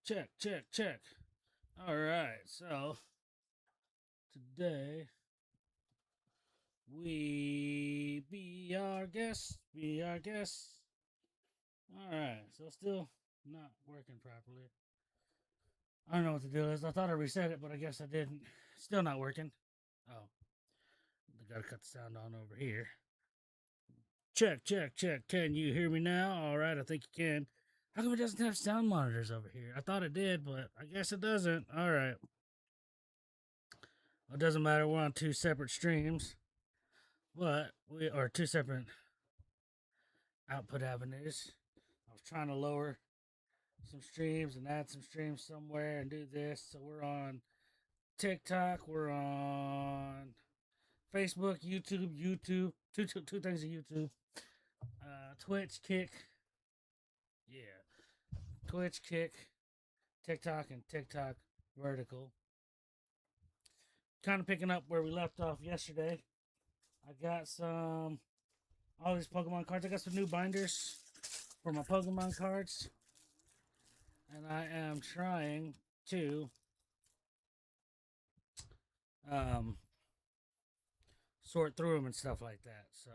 Check, check, check. All right, so today we be our guests, be our guests. All right, so still not working properly. I don't know what the deal is. I thought I reset it, but I guess I didn't. Still not working. Oh, I gotta cut the sound on over here. Check, check, check. Can you hear me now? All right, I think you can. How come it doesn't have sound monitors over here? I thought it did, but I guess it doesn't. All right. Well, it doesn't matter. We're on two separate streams, but we are two separate output avenues. I was trying to lower some streams and add some streams somewhere and do this. So we're on TikTok, we're on Facebook, YouTube, two things of YouTube, Twitch, Kick, yeah, Twitch, Kick, TikTok, and TikTok vertical. Kind of picking up where we left off yesterday. I got all these Pokemon cards. I got some new binders for my Pokemon cards. And I am trying to sort through them and stuff like that. So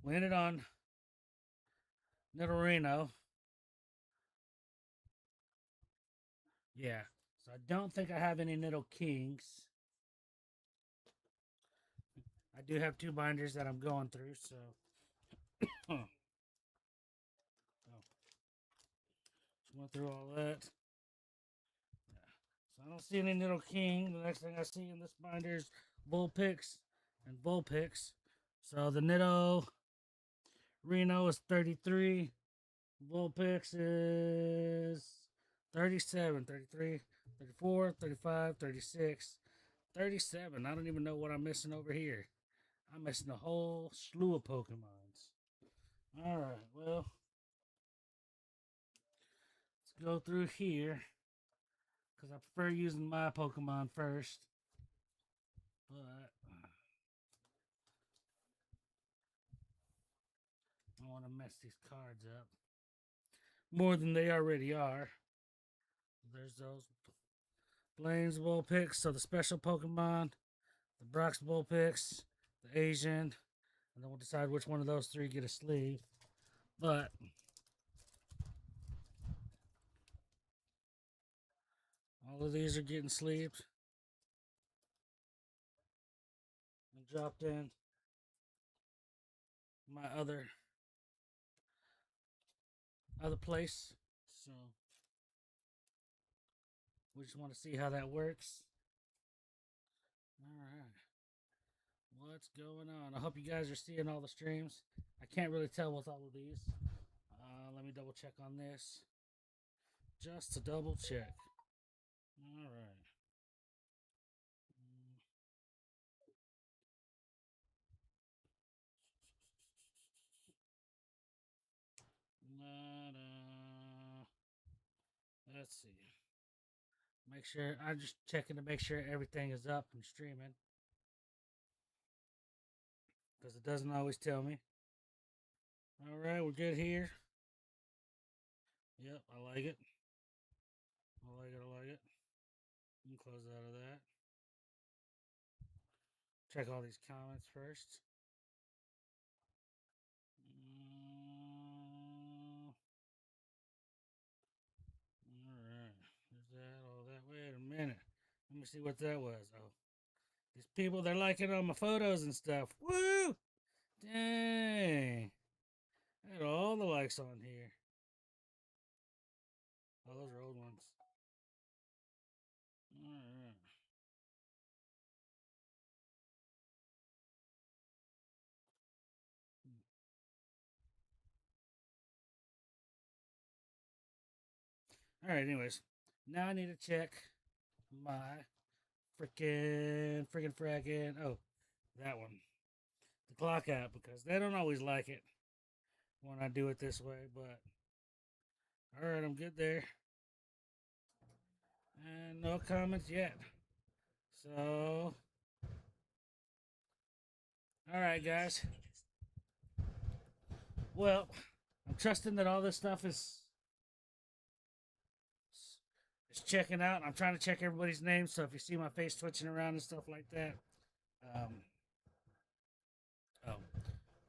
we ended on Nidorino. Yeah. So I don't think I have any Nido Kings. I do have two binders that I'm going through, so oh. Just went through all that. Yeah. So I don't see any Nido King. The next thing I see in this binder is Bullpix and Bullpix. So the Nido Reno is 33. Bullpix is 37, 33, 34, 35, 36, 37. I don't even know what I'm missing over here. I'm missing a whole slew of Pokemons. Alright, well, let's go through here. Because I prefer using my Pokemon first. But I want to mess these cards up more than they already are. There's those Blaine's Bullpix, so the special Pokemon, the Brock's Bullpix, the Asian, and then we'll decide which one of those three get a sleeve. But all of these are getting sleeved and dropped in my other place. So we just want to see how that works. All right. What's going on? I hope you guys are seeing all the streams. I can't really tell with all of these. Let me double check on this. Just to double check. All right. Let's see. Make sure I'm just checking to make sure everything is up and streaming because it doesn't always tell me. All right, we're good here. Yep, I like it. I like it. I like it. You can close out of that. Check all these comments first. All right. There's that. All that. Wait a minute. Let me see what that was. Oh, these people, they're liking all my photos and stuff. Woo! Dang. I had all the likes on here. Oh, those are old ones. All right. All right, anyways. Now I need to check my freaking fracking. Oh, that one. The clock app, because they don't always like it when I do it this way, but all right, I'm good there. And no comments yet. So, all right, guys. Well, I'm trusting that all this stuff is just checking out. I'm trying to check everybody's names, so if you see my face twitching around and stuff like that, oh, well,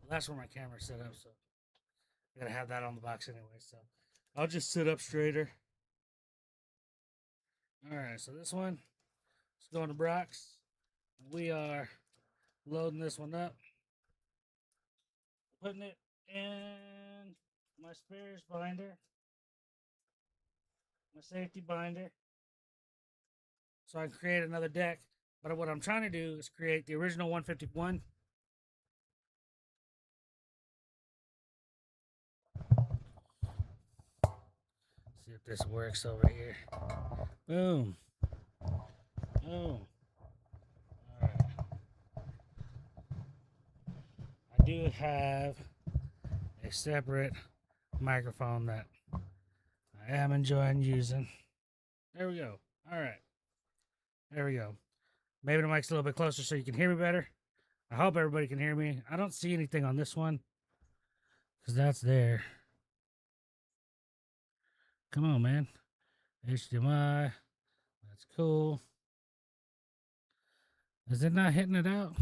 that's where my camera's set up, so I gotta have that on the box anyway. So I'll just sit up straighter. All right, so this one is going to Brock's. We are loading this one up, putting it in my spares binder, my safety binder, so I can create another deck. But what I'm trying to do is create the original 151. See if this works over here. Boom. Boom. Alright. I do have a separate microphone that I am enjoying using. There we go. Alright. There we go. Maybe the mic's a little bit closer so you can hear me better. I hope everybody can hear me. I don't see anything on this one because that's there. Come on, man. HDMI. That's cool. Is it not hitting it out?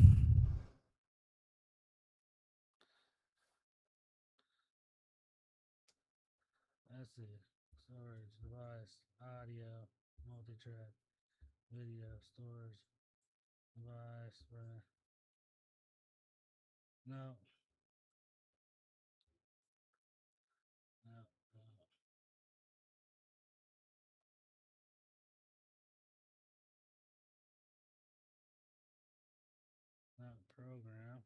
Let's see. Storage, device, audio, multi-track, video, storage, device, no, no, no, not program.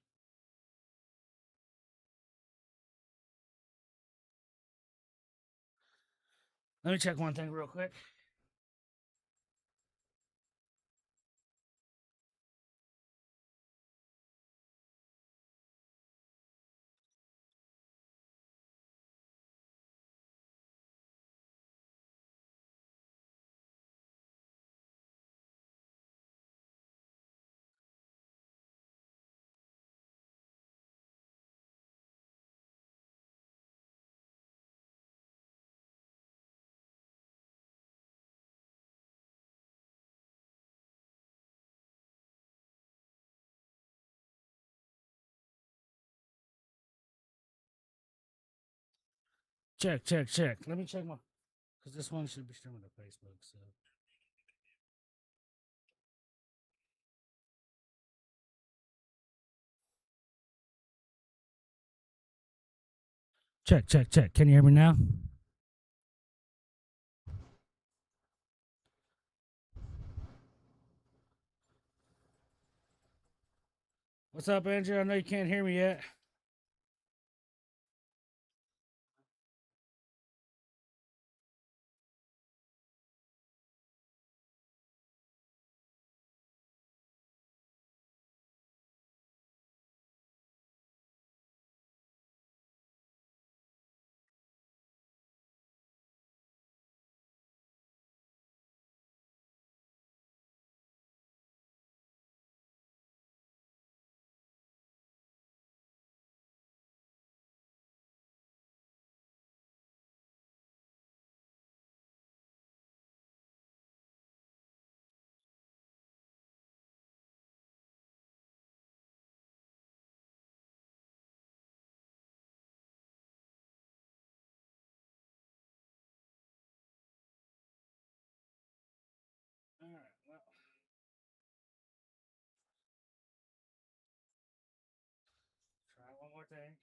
Let me check one thing real quick. Check, check, check. Let me check my, because this one should be streaming to Facebook. So check, check, check. Can you hear me now? What's up, Andrew? I know you can't hear me yet. All right. Well, try one more thing.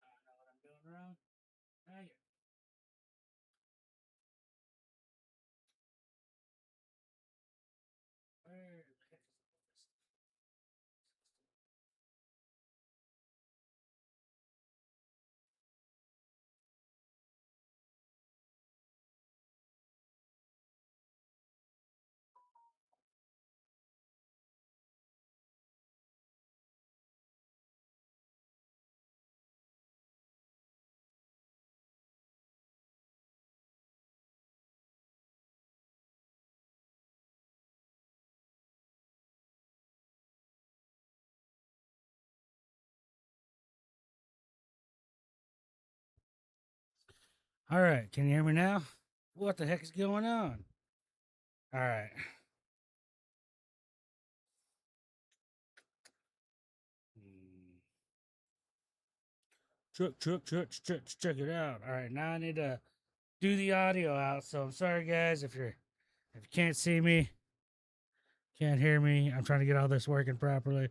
I know what I'm doing wrong. Dang it. Where the heck is all this? All right, can you hear me now? What the heck is going on? All right. Check it out. All right, now I need to do the audio out. So I'm sorry, guys, if you can't see me, can't hear me. I'm trying to get all this working properly.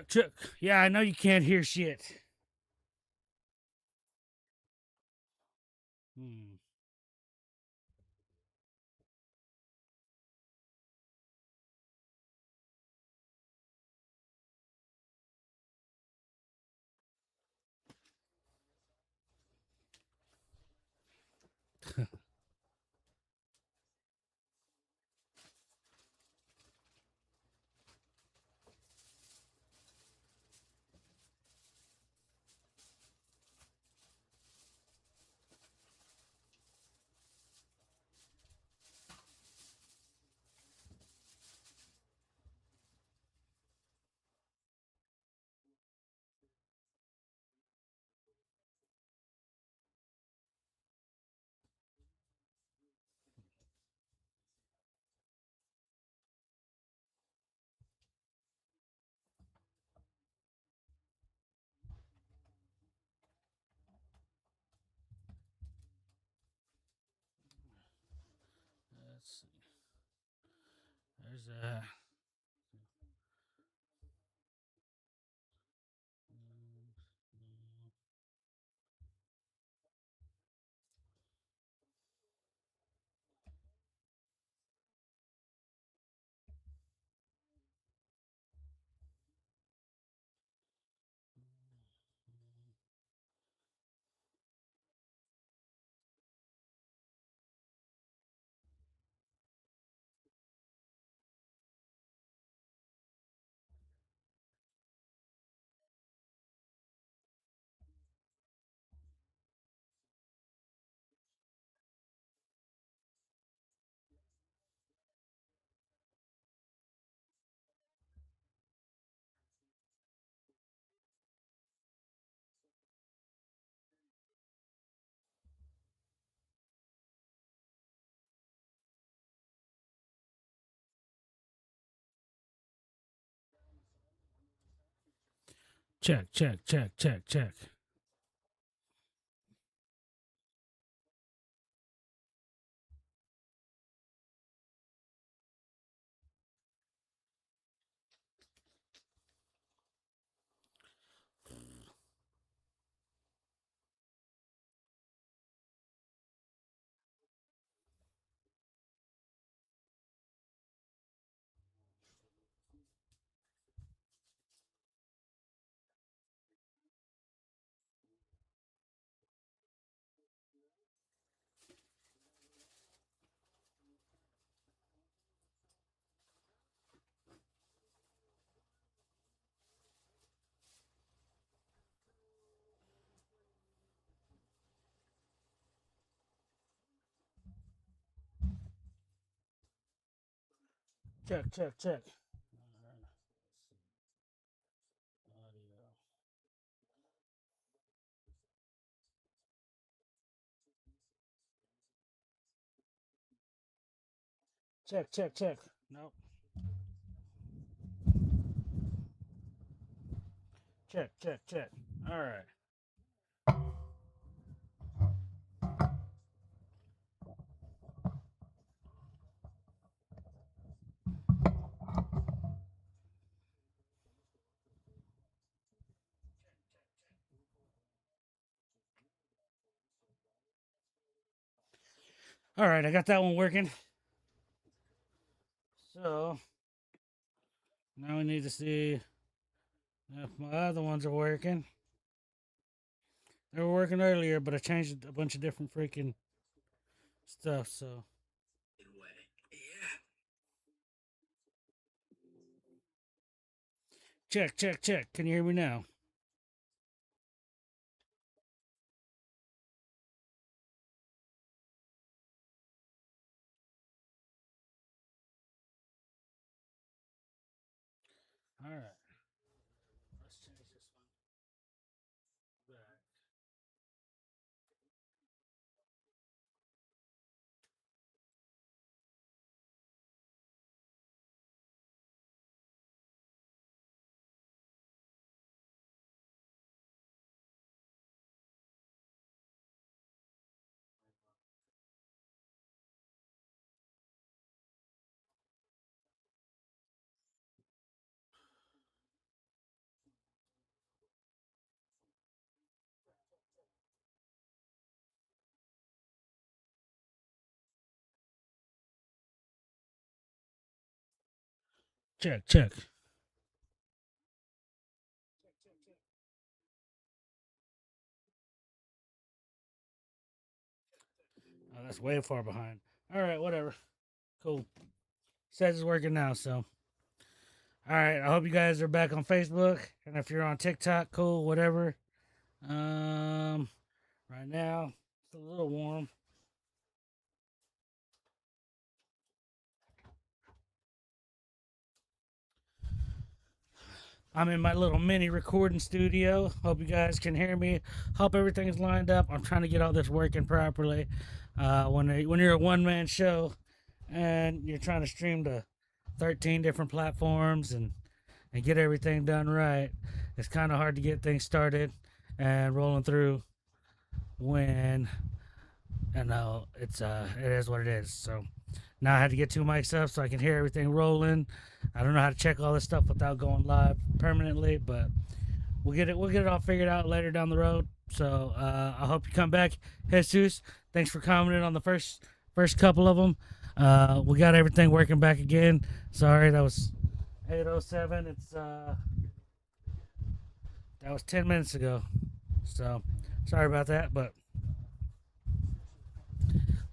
Check. Yeah, I know you can't hear shit. Hmm. Let's see. There's a. Check. Check, check, check. Alright. Audio. Check, check, check. Nope. Check, check, check. All right. All right, I got that one working. So now we need to see if my other ones are working. They were working earlier, but I changed a bunch of different freaking stuff. So check, check, check. Can you hear me now? All right. Let's change this one back. Check, check. Oh, that's way far behind. All right, whatever. Cool. Says it's working now, so. All right, I hope you guys are back on Facebook, and if you're on TikTok, cool, whatever. Right now it's a little warm. I'm in my little mini recording studio. Hope you guys can hear me. Hope everything's lined up. I'm trying to get all this working properly. When you're a one-man show and you're trying to stream to 13 different platforms and get everything done right, it's kind of hard to get things started and rolling through when it is what it is. So now I had to get two mics up so I can hear everything rolling. I don't know how to check all this stuff without going live permanently, but we'll get it all figured out later down the road. So I hope you come back, Jesus. Thanks for commenting on the first couple of them. We got everything working back again. Sorry, that was 8:07. It's that was 10 minutes ago. So sorry about that, but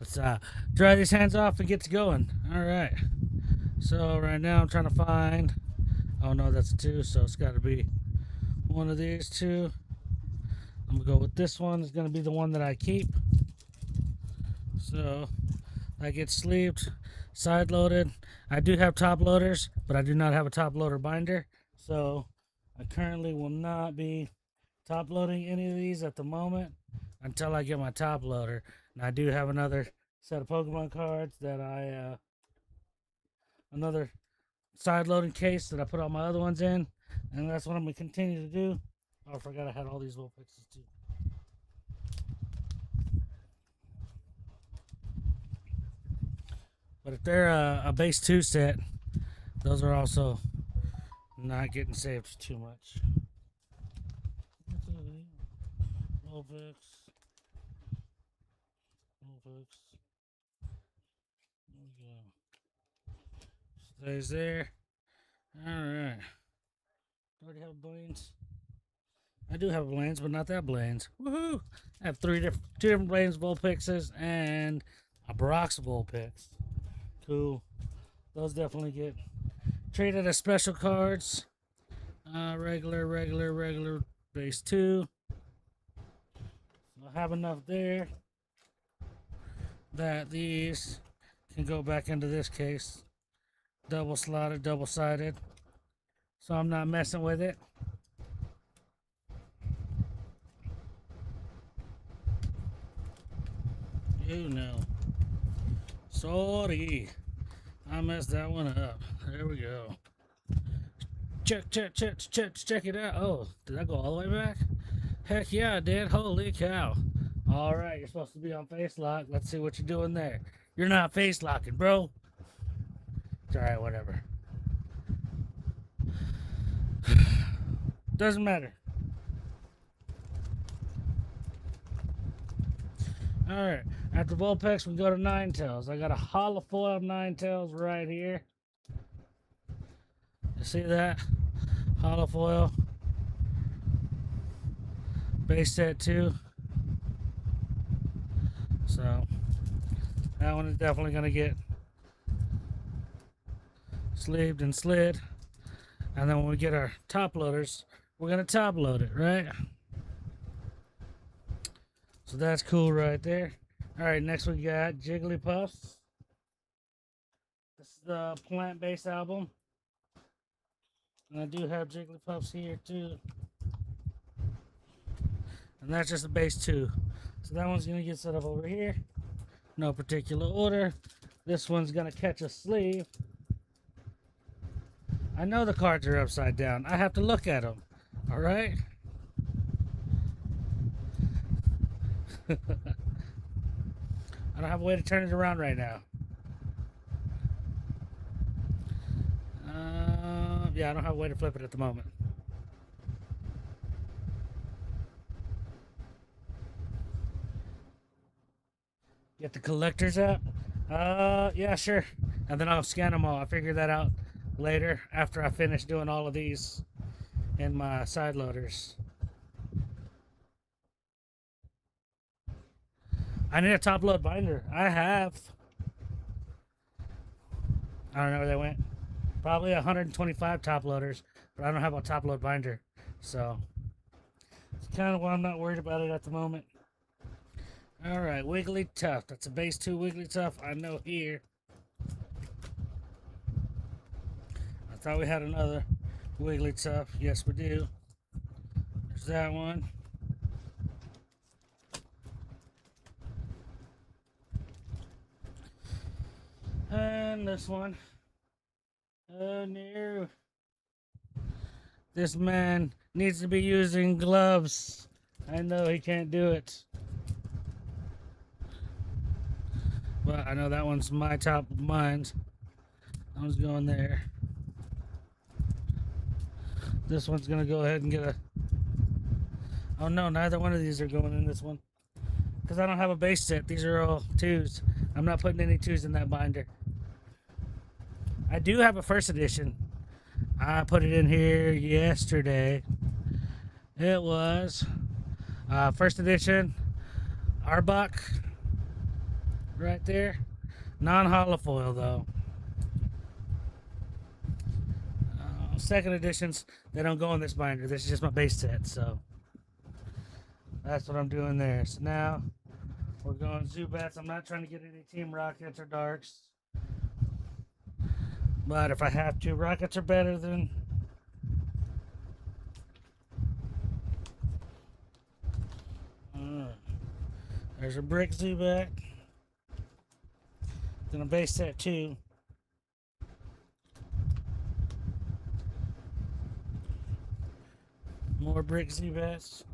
let's dry these hands off and get to going. All right. So right now I'm trying to find. Oh no, that's a two. So it's got to be one of these two. I'm gonna go with this one. It's gonna be the one that I keep. So that gets sleeved, side loaded. I do have top loaders, but I do not have a top loader binder. So I currently will not be top loading any of these at the moment until I get my top loader. And I do have another set of Pokemon cards that another side loading case that I put all my other ones in, and that's what I'm gonna continue to do. Oh, I forgot I had all these little pixels too. But if they're a base 2 set, those are also not getting saved too much. Vulpix. There we go. Stays there. Alright. Do I already have Blaine's? I do have a Blaine's, but not that Blaine's. Woohoo! I have two different Blaine's Vulpixes and a Brock's Vulpix. Cool. Those definitely get traded as special cards. Regular, base 2. I'll have enough there that these can go back into this case double slotted, double sided, so I'm not messing with it. You know. Sorry. I messed that one up. There we go. Check it out. Oh, did I go all the way back? Heck yeah, I did. Holy cow. Alright, you're supposed to be on face lock. Let's see what you're doing there. You're not face locking, bro. It's alright, whatever. Doesn't matter. Alright, after Vulpix, we go to Nine Tails. I got a holofoil Nine Tails right here. You see that? Holofoil. Base set 2. So, that one is definitely going to get sleeved and slid. And then when we get our top loaders, we're going to top load it, right? So that's cool right there. Alright, next we got Jigglypuffs. This is the plant-based album. And I do have Jigglypuffs here too. And that's just the base 2. So that one's going to get set up over here. No particular order. This one's going to catch a sleeve. I know the cards are upside down. I have to look at them. Alright? I don't have a way to turn it around right now. Yeah, I don't have a way to flip it at the moment. Get the collectors out? Yeah, sure. And then I'll scan them all. I'll figure that out later after I finish doing all of these in my side loaders. I need a top load binder. I have. I don't know where they went. Probably 125 top loaders, but I don't have a top load binder. So, it's kind of why I'm not worried about it at the moment. Alright, Wigglytuff. That's a base 2 Wigglytuff. I know here. I thought we had another Wigglytuff. Yes, we do. There's that one. And this one. Oh no. This man needs to be using gloves. I know he can't do it. But I know that one's my top of mind. That one's going there. This one's gonna go ahead and get a... Oh no, neither one of these are going in this one. Because I don't have a base set. These are all 2s. I'm not putting any 2s in that binder. I do have a first edition. I put it in here yesterday. It was first edition Arbok right there. Non-holofoil though. Second editions, they don't go in this binder. This is just my base set, so that's what I'm doing there. So now we're going Zubats. I'm not trying to get any Team Rockets or Darks. But if I have to, Rockets are better than... There's a brick Zubat. Then a base set 2. More brick Zubats.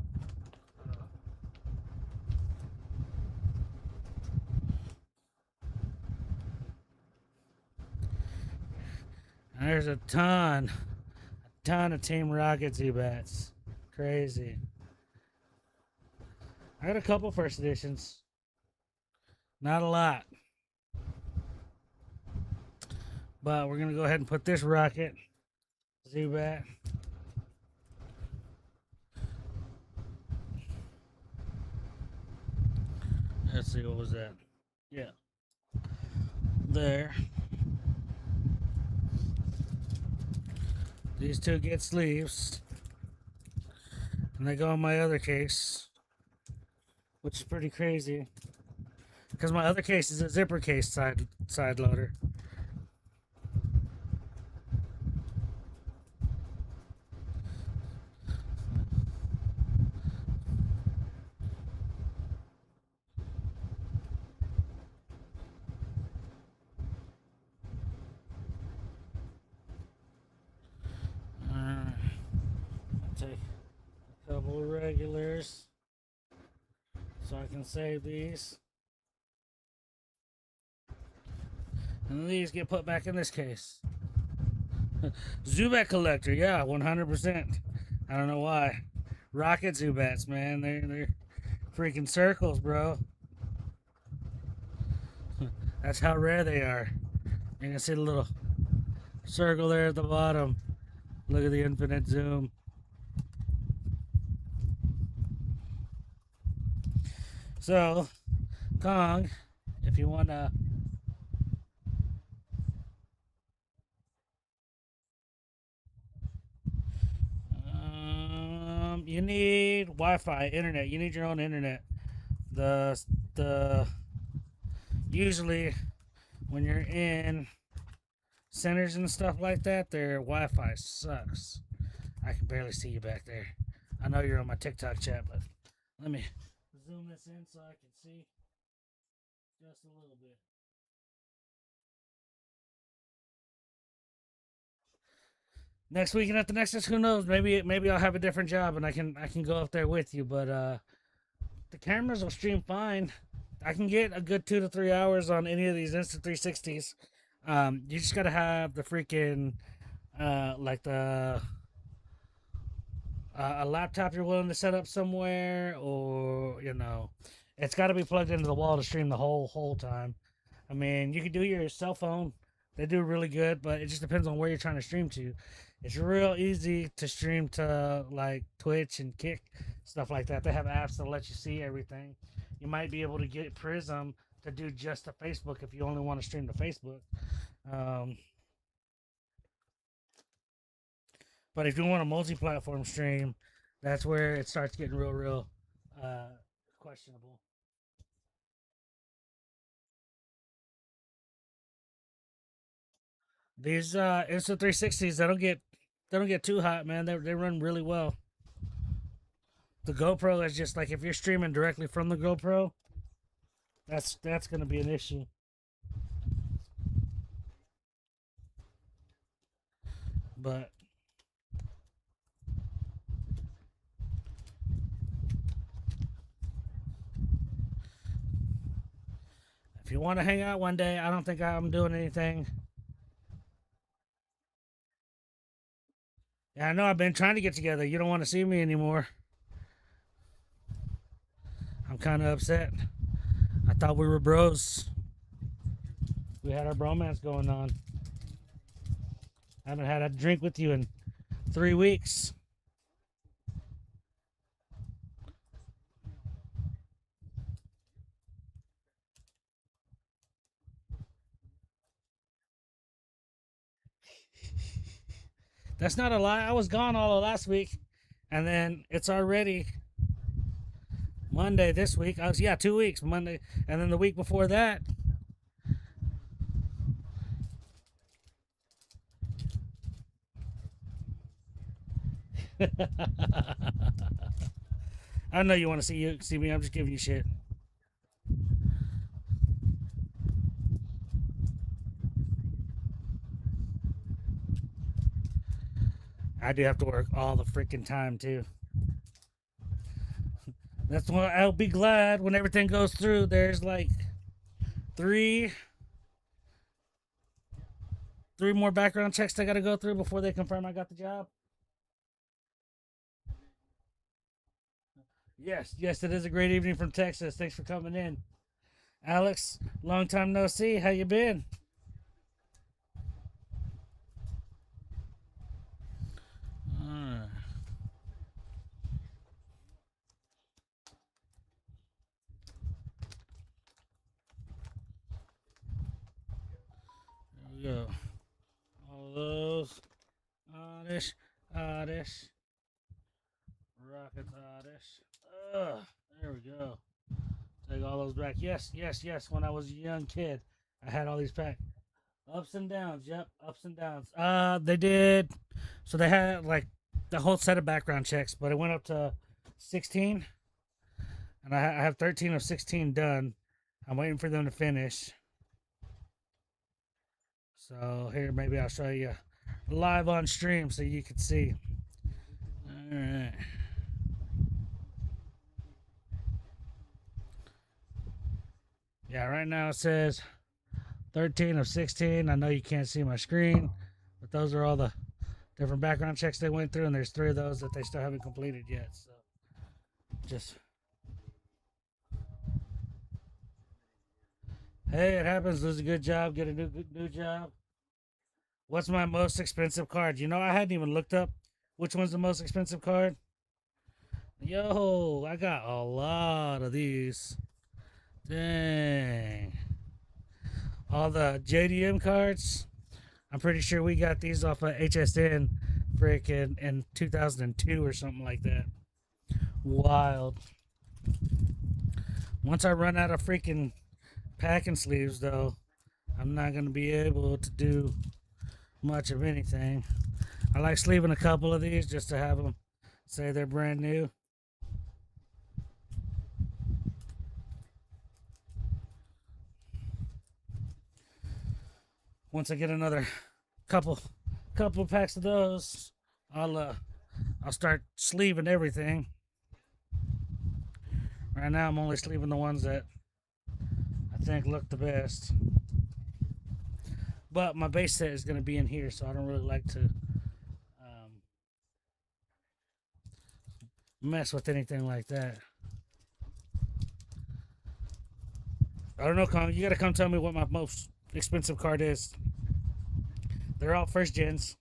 And there's a ton of Team Rocket Zubats. Crazy. I got a couple first editions. Not a lot. But we're going to go ahead and put this Rocket Zubat. Let's see, what was that? Yeah. There. These 2 get sleeves. And they go in my other case. Which is pretty crazy. Because my other case is a zipper case side loader. couple of regulars so I can save these. And these get put back in this case. Zubat collector, yeah, 100%. I don't know why. Rocket Zubats, man, they're freaking circles, bro. That's how rare they are. You can see the little circle there at the bottom. Look at the infinite zoom. So, Kong, if you want to you need Wi-Fi, internet. You need your own internet. The usually when you're in centers and stuff like that, their Wi-Fi sucks. I can barely see you back there. I know you're on my TikTok chat, but let me zoom this in so I can see just a little bit. Next weekend at the Nexus, who knows? Maybe I'll have a different job and I can go up there with you. But the cameras will stream fine. I can get a good 2 to 3 hours on any of these Insta360s. You just gotta have the freaking like the a laptop you're willing to set up somewhere, or it's got to be plugged into the wall to stream the whole time. I mean, you can do your cell phone; they do really good, but it just depends on where you're trying to stream to. It's real easy to stream to like Twitch and Kick, stuff like that. They have apps that let you see everything. You might be able to get Prism to do just to Facebook if you only want to stream to Facebook. But if you want a multi-platform stream, that's where it starts getting real questionable. These Insta360s, they don't get too hot, man. They run really well. The GoPro is just like if you're streaming directly from the GoPro, that's going to be an issue. But if you want to hang out one day, I don't think I'm doing anything. Yeah, I know I've been trying to get together. You don't want to see me anymore. I'm kind of upset. I thought we were bros. We had our bromance going on. I haven't had a drink with you in 3 weeks. That's not a lie. I was gone all of last week, and then it's already Monday this week. 2 weeks Monday, and then the week before that. I know you want to see me. I'm just giving you shit. I do have to work all the freaking time too. That's why I'll be glad when everything goes through. There's like three more background checks I got to go through before they confirm I got the job. Yes, it is a great evening from Texas. Thanks for coming in. Alex, long time no see. How you been? There we go. All those. Oddish. Rockets Oddish. There we go. Take all those back. Yes. When I was a young kid, I had all these packed. Ups and downs. Yep, ups and downs. They did. So they had like the whole set of background checks, but it went up to 16, and I have 13 of 16 done. I'm waiting for them to finish. So here, maybe I'll show you live on stream so you can see. All right. Yeah, right now it says 13 of 16. I know you can't see my screen, but those are all the different background checks they went through, and there's 3 of those that they still haven't completed yet. So just, hey, it happens. Lose a good job, get a new job. What's my most expensive card? You know, I hadn't even looked up which one's the most expensive card. Yo, I got a lot of these. Dang. All the JDM cards. I'm pretty sure we got these off of HSN freaking in 2002 or something like that. Wild. Once I run out of freaking packing sleeves, though, I'm not going to be able to do much of anything. I like sleeving a couple of these just to have them say they're brand new. Once I get another couple packs of those, I'll start sleeving everything. Right now, I'm only sleeving the ones that I think look the best. But my base set is going to be in here, so I don't really like to mess with anything like that. I don't know, Kong. You got to come tell me what my most expensive card is. They're all first gens.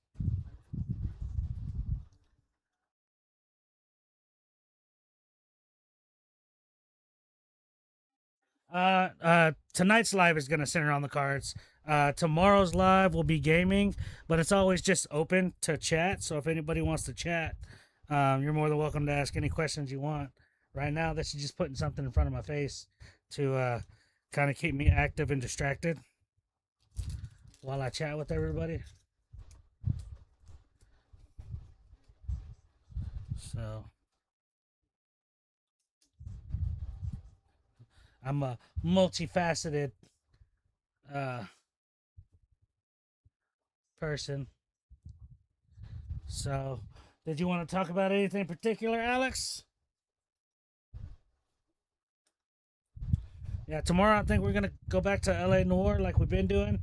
Tonight's live is going to center on the cards. Tomorrow's live will be gaming, but it's always just open to chat. So if anybody wants to chat, you're more than welcome to ask any questions you want. Right now, this is just putting something in front of my face to kind of keep me active and distracted while I chat with everybody. So I'm a multifaceted person. So, did you want to talk about anything in particular, Alex? Yeah, tomorrow I think we're gonna go back to LA Noir like we've been doing.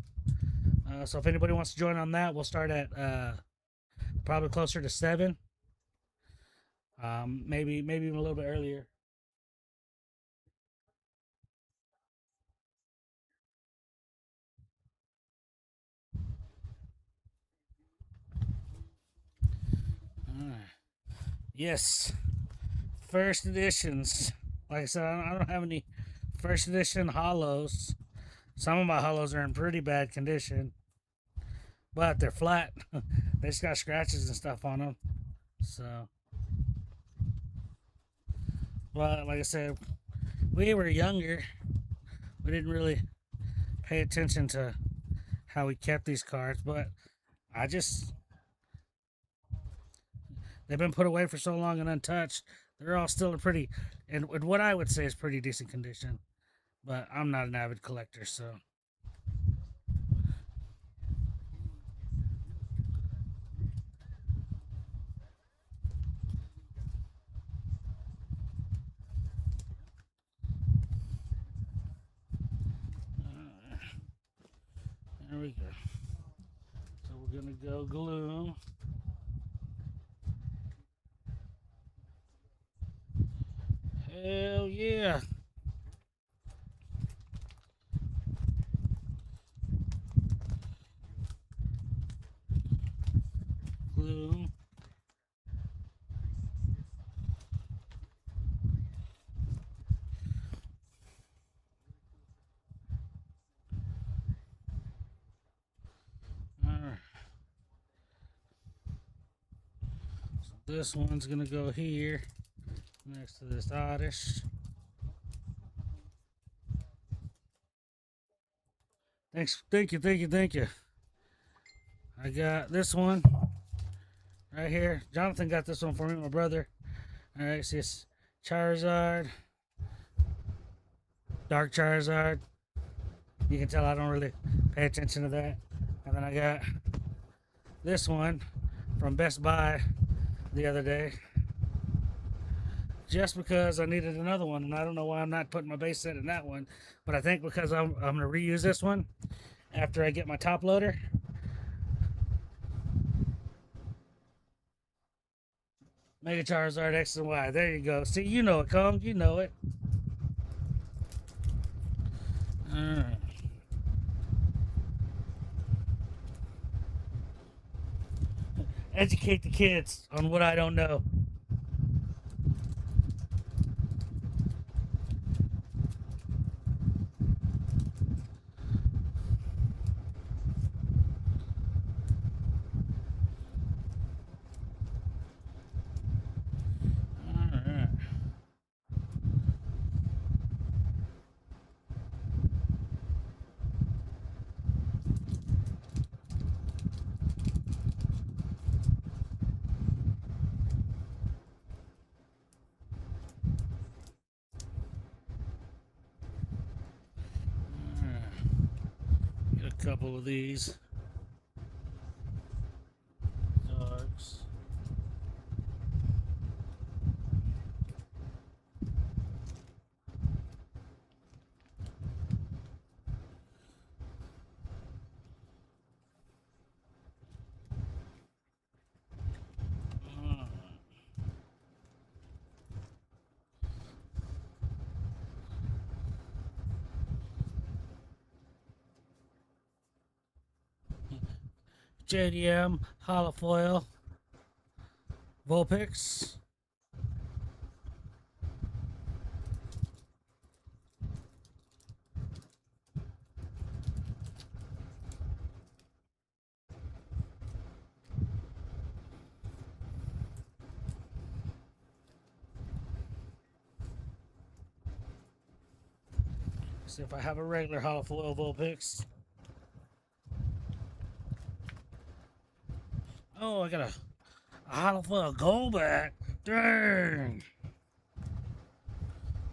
So if anybody wants to join on that, we'll start at probably closer to 7. Maybe even a little bit earlier. Yes, first editions. Like I said, I don't have any first edition hollows. Some of my hollows are in pretty bad condition, but they're flat. They just got scratches and stuff on them. So, but like I said, we were younger. We didn't really pay attention to how we kept these cards, but I just they've been put away for so long and untouched. They're all still in pretty, and what I would say is pretty decent condition. But I'm not an avid collector, so. There we go. So we're gonna go Gloom. Hell yeah. Gloom. Alright. So this one's gonna go here next to this Oddish. Thanks, thank you. I got this one right here. Jonathan got this one for me, my brother. All right, see it's Charizard, Dark Charizard. You can tell I don't really pay attention to that. And then I got this one from Best Buy the other day. just because I needed another one, and I don't know why I'm not putting my base set in that one, but I think because I'm going to reuse this one after I get my top loader. Mega Charizard X and Y. There you go. See, you know it, Kong. You know it. Alright. Educate the kids on what I don't know. Alright. Get a couple of these. Darks. JDM, Holofoil, Vulpix. See if I have a regular Holofoil Vulpix. Oh, I got a Holofoil Golbat. Dang.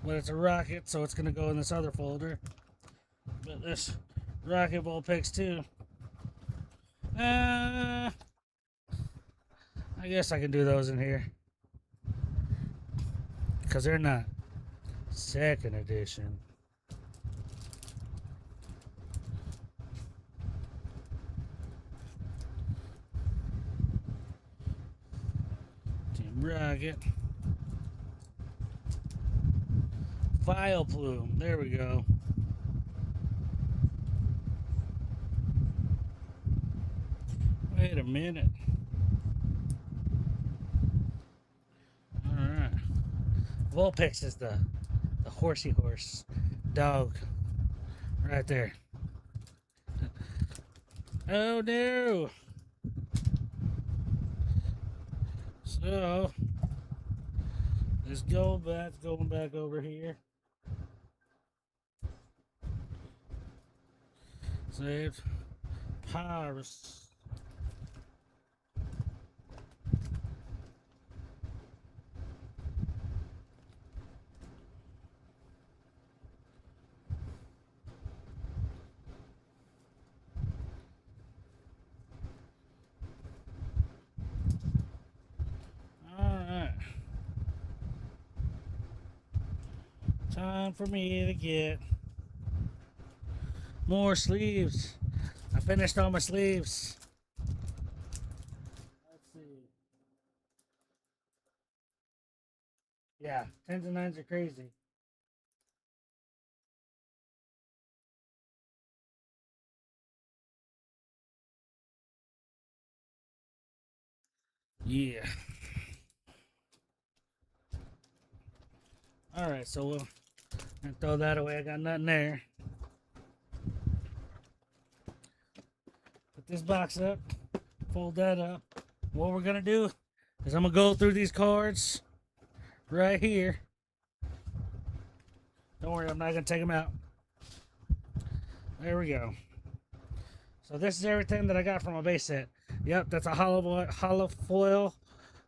But it's a rocket, so it's going to go in this other folder. But this rocket Vulpix too. I guess I can do those in here. Because they're not second edition. Team Rocket. Vileplume. There we go. Wait a minute. Alright. Vulpix is the horsey horse dog. Right there. Oh no! So this Golbat's going back over here. Saved. Pyrus. Alright. Time for me to get more sleeves. I finished all my sleeves. Let's see. Yeah, 10s and 9s are crazy. Yeah. Alright, so we'll throw that away. I got nothing there. Put this box up. Fold that up. What we're gonna do is I'm gonna go through these cards right here. Don't worry, I'm not gonna take them out. There we go. So this is everything that I got from my base set. Yep, that's a Holofoil,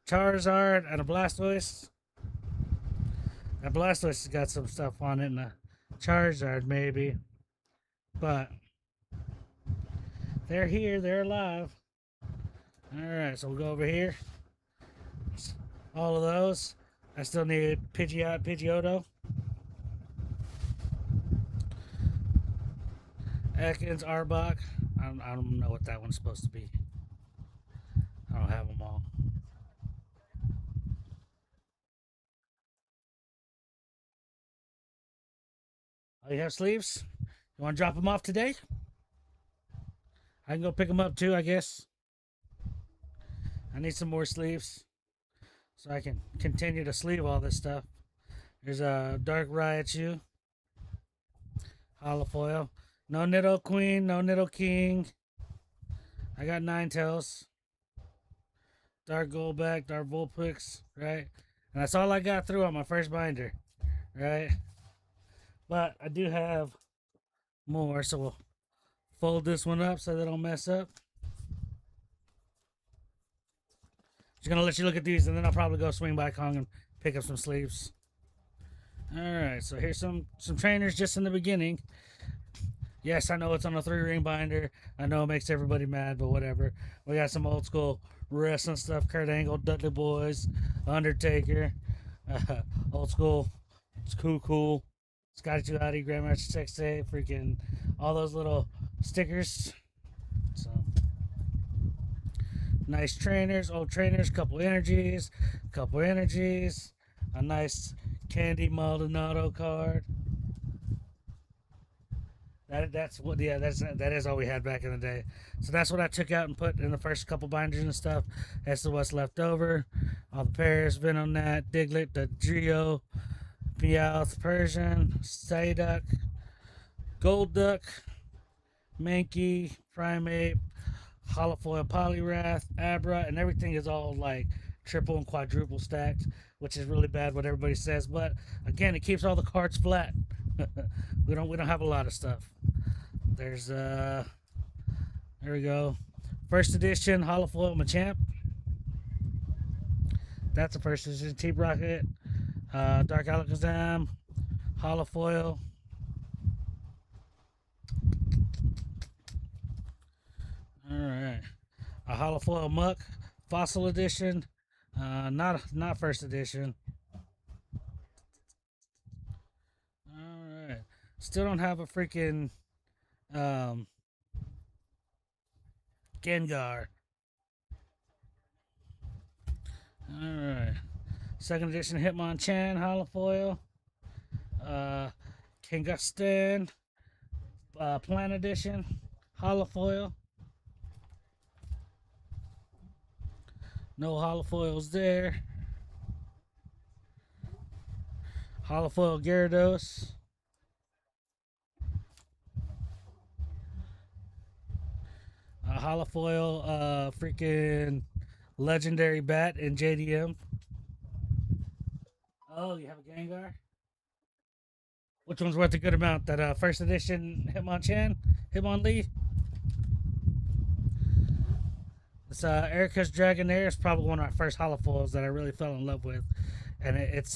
Charizard, and a Blastoise. That Blastoise has got some stuff on it, and a Charizard maybe. But they're here, they're alive. Alright, so we'll go over here. All of those. I still need Pidgeotto, Ekans, Arbok. I don't know what that one's supposed to be. I don't have them all. Oh, you have sleeves? You want to drop them off today? I can go pick them up too, I guess. I need some more sleeves so I can continue to sleeve all this stuff. There's a Dark Raichu, Holofoil. No Nidoqueen, no Nidoking. I got Ninetales, Dark Golbat, Dark Vulpix, right? And that's all I got through on my first binder, right? But I do have more, so we'll fold this one up so they don't mess up. Just gonna let you look at these, and then I'll probably go swing by Kong and pick up some sleeves. All right, so here's some trainers just in the beginning. Yes, I know it's on a 3-ring binder. I know it makes everybody mad, but whatever. We got some old school wrestling stuff: Kurt Angle, Dudley Boys, Undertaker, old school. It's cool. Scotty 2 Hotty, Grandmaster Sexay, freaking all those little stickers. So nice trainers, old trainers, couple energies, a nice Candy Maldonado card. That is all we had back in the day. So that's what I took out and put in the first couple binders and stuff. That's what's left over. All the pairs, Venonat, Diglett, the Trio, Meowth, Persian, Psyduck, Golduck, Mankey, Primeape, Holofoil, Poliwrath, Abra, and everything is all like triple and quadruple stacked, which is really bad what everybody says. But again, it keeps all the cards flat. we don't have a lot of stuff. There's there we go. First edition Holofoil Machamp. That's a first edition. Team Rocket, Dark Alakazam, Holofoil. All right, a Holofoil Muck, Fossil Edition. Not first edition. All right, still don't have a freaking Gengar. All right, second edition Hitmonchan Holofoil. Kangaskhan, Plant Edition Holofoil. No holofoils there. Holofoil Gyarados. Holofoil freaking legendary bat in JDM. Oh, you have a Gengar? Which one's worth a good amount? That first edition Hitmonchan? Hitmonlee? It's Erica's Dragonair. It's probably one of my first holofoils that I really fell in love with. And it's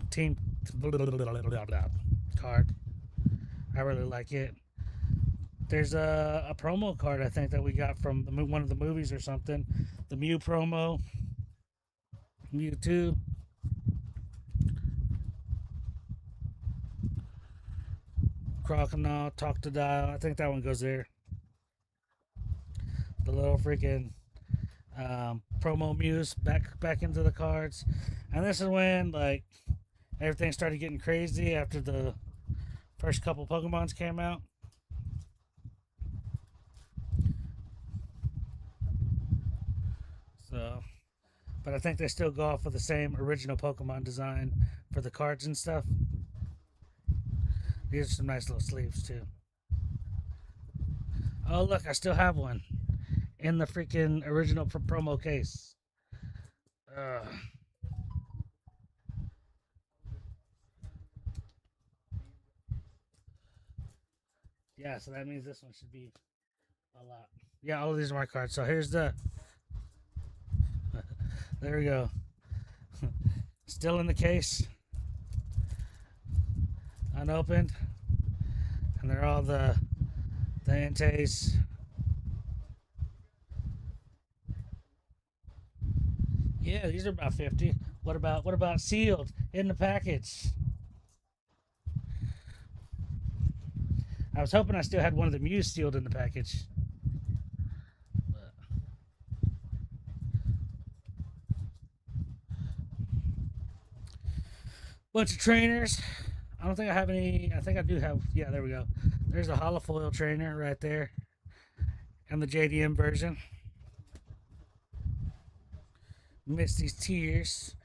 team card. I really like it. There's a promo card I think that we got from one of the movies or something. The Mew promo. Mewtwo. Crocodile, Totodile. I think that one goes there. The little freaking promo Mews back into the cards. And this is when like everything started getting crazy after the first couple Pokemons came out. So, but I think they still go off of the same original Pokemon design for the cards and stuff. These are some nice little sleeves too. Oh look, I still have one in the freaking original promo case. Yeah, so that means this one should be a lot. Yeah, all of these are my cards. So here's the. There we go. Still in the case. Unopened. And they're all the Entei's. Yeah, these are about 50. What about sealed in the package? I was hoping I still had one of the Muse sealed in the package. But bunch of trainers. I don't think I have any. I think I do have. Yeah, there we go. There's a holofoil trainer right there, and the JDM version. Misty's Tears.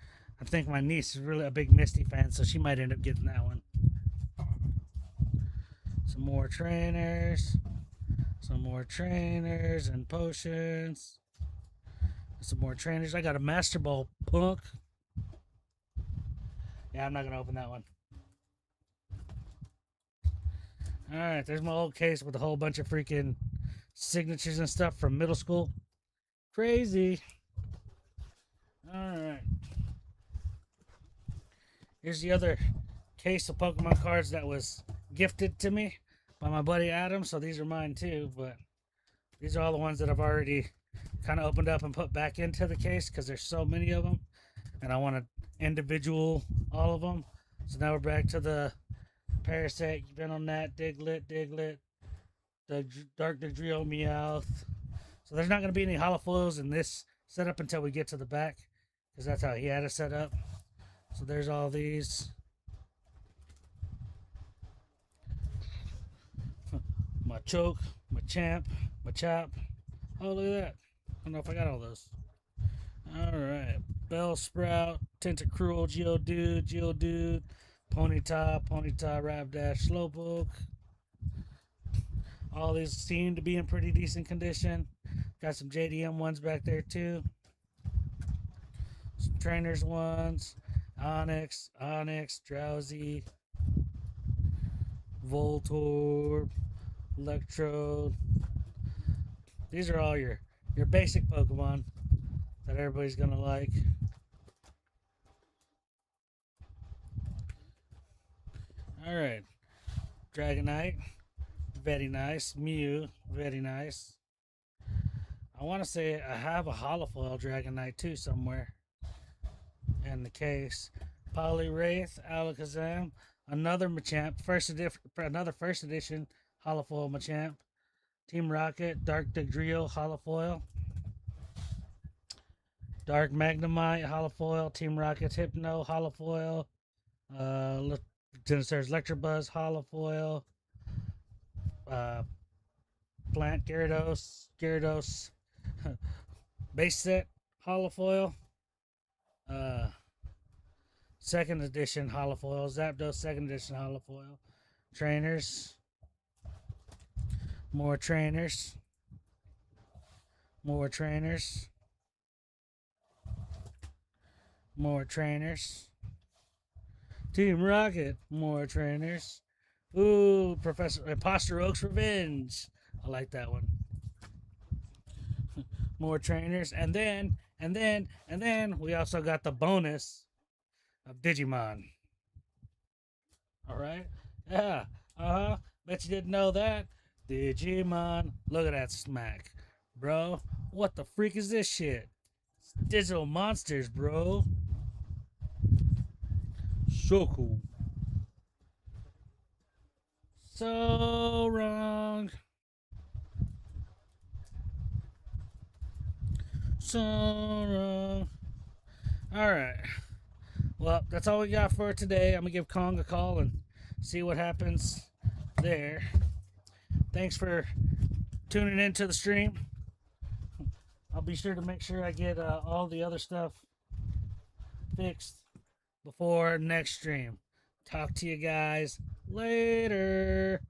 I think my niece is really a big Misty fan, so she might end up getting that one. Some more trainers. Some more trainers and potions. Some more trainers. I got a Master Ball Punk. Yeah, I'm not going to open that one. Alright, there's my old case with a whole bunch of freaking signatures and stuff from middle school. Crazy. Alright. Here's the other case of Pokemon cards that was gifted to me by my buddy Adam. So these are mine too, but these are all the ones that I've already kind of opened up and put back into the case because there's so many of them. And I want to individual all of them. So now we're back to the Parasect, Venonat, Diglett, the Dark Dugtrio, Meowth. So there's not going to be any holofoils in this setup until we get to the back, because that's how he had it set up. So there's all these. My Choke, my Champ, my Chop. Oh, look at that. I don't know if I got all those. Alright. Bellsprout, Tentacruel, Geodude, Ponyta, Rapidash, Slowpoke. All these seem to be in pretty decent condition. Got some JDM ones back there too. Some trainers ones. Onyx, Drowsy, Voltorb, Electrode. These are all your basic Pokemon that everybody's gonna like. Alright. Dragonite, very nice. Mew, very nice. I want to say I have a holofoil Dragonite too somewhere in the case. Poliwrath, Alakazam, another Machamp, another first edition holofoil Machamp. Team Rocket, Dark Dugtrio holofoil. Dark Magnemite holofoil. Team Rocket Hypno holofoil. There's Electabuzz holofoil. Plant Gyarados base set holofoil. Second edition holofoil. Zapdos second edition holofoil. Trainers. More trainers. More trainers. More trainers. Team Rocket. More trainers. Ooh, Professor Imposter Oak's Revenge. I like that one. More trainers. And then we also got the bonus of Digimon. Alright? Yeah. Uh-huh. Bet you didn't know that. Digimon. Look at that smack. Bro, what the freak is this shit? It's digital monsters, bro. So cool. So wrong. So wrong. Alright. Well, that's all we got for today. I'm going to give Kong a call and see what happens there. Thanks for tuning into the stream. I'll be sure to make sure I get all the other stuff fixed before next stream. Talk to you guys later.